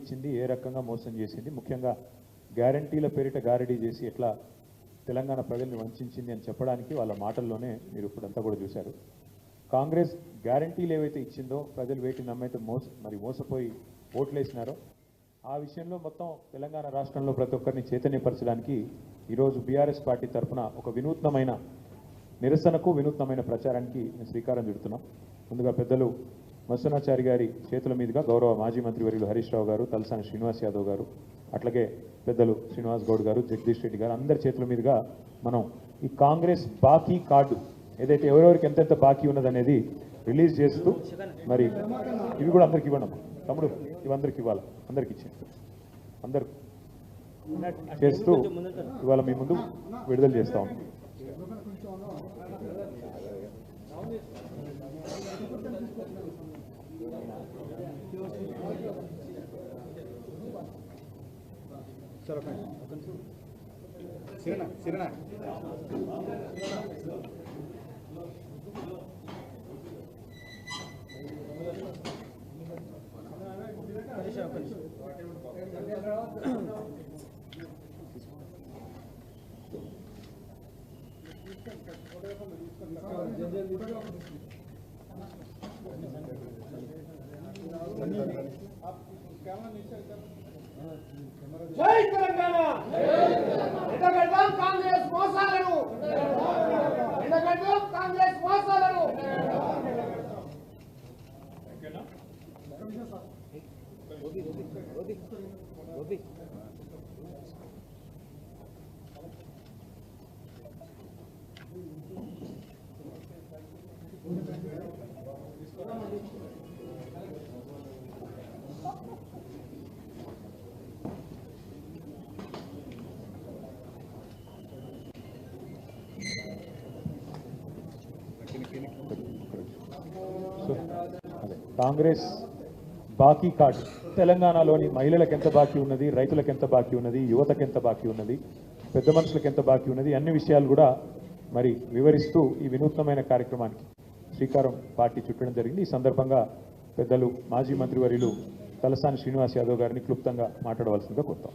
ఇచ్చింది, ఏ రకంగా మోసం చేసింది, ముఖ్యంగా గ్యారంటీల పేరిట గారడీ చేసి ఎట్లా తెలంగాణ ప్రజల్ని వంచింది అని చెప్పడానికి వాళ్ళ మాటల్లోనే మీరు ఇప్పుడంతా కూడా చూశారు. కాంగ్రెస్ గ్యారంటీలు ఏవైతే ఇచ్చిందో ప్రజలు వేటిని నమ్మైతే మోసపోయి ఓట్లేసినారో ఆ విషయంలో మొత్తం తెలంగాణ రాష్ట్రంలో ప్రతి ఒక్కరిని చైతన్యపరచడానికి ఈరోజు బీఆర్ఎస్ పార్టీ తరఫున ఒక వినూత్నమైన నిరసనకు వినూత్నమైన ప్రచారానికి శ్రీకారం చుడుతున్నాం. ముందుగా పెద్దలు మత్స్యనాచారి గారి చేతుల మీదుగా గౌరవ మాజీ మంత్రివర్యులు హరీష్ రావు గారు, తలసాని శ్రీనివాస్ యాదవ్ గారు, అట్లాగే పెద్దలు శ్రీనివాస్ గౌడ్ గారు, జగదీష్ రెడ్డి గారు అందరి చేతుల మీదుగా మనం ఈ కాంగ్రెస్ బాకీ కార్డు ఏదైతే ఎవరెవరికి ఎంతెంత బాకీ ఉన్నదనేది రిలీజ్ చేస్తూ మరి ఇవి కూడా అందరికి ఇవ్వండి తమ్ముడు, ఇవందరికి ఇవ్వాలి, అందరికి ఇచ్చింది అందరు చేస్తూ ఇవాళ మీ ముందు విడుదల చేస్తా ఉన్నాం. జై తెలంగాణ! ఎండగడ్డం కాంగ్రెస్ మోసాలను, ఎండగడ్డం కాంగ్రెస్ మోసాలను. కాంగ్రెస్ బాకీ కార్డు తెలంగాణలోని మహిళలకు ఎంత బాకీ ఉన్నది, రైతులకు ఎంత బాకీ ఉన్నది, యువతకు ఎంత బాకీ ఉన్నది, పెద్ద మనుషులకు ఎంత బాకీ ఉన్నది, అన్ని విషయాలు కూడా మరి వివరిస్తూ ఈ వినూత్నమైన కార్యక్రమానికి శ్రీకారం పార్టీ చుట్టడం జరిగింది. ఈ సందర్భంగా పెద్దలు మాజీ మంత్రివర్యులు తలసాని శ్రీనివాస్ యాదవ్ గారిని క్లుప్తంగా మాట్లాడవలసిందిగా కోరుతాం.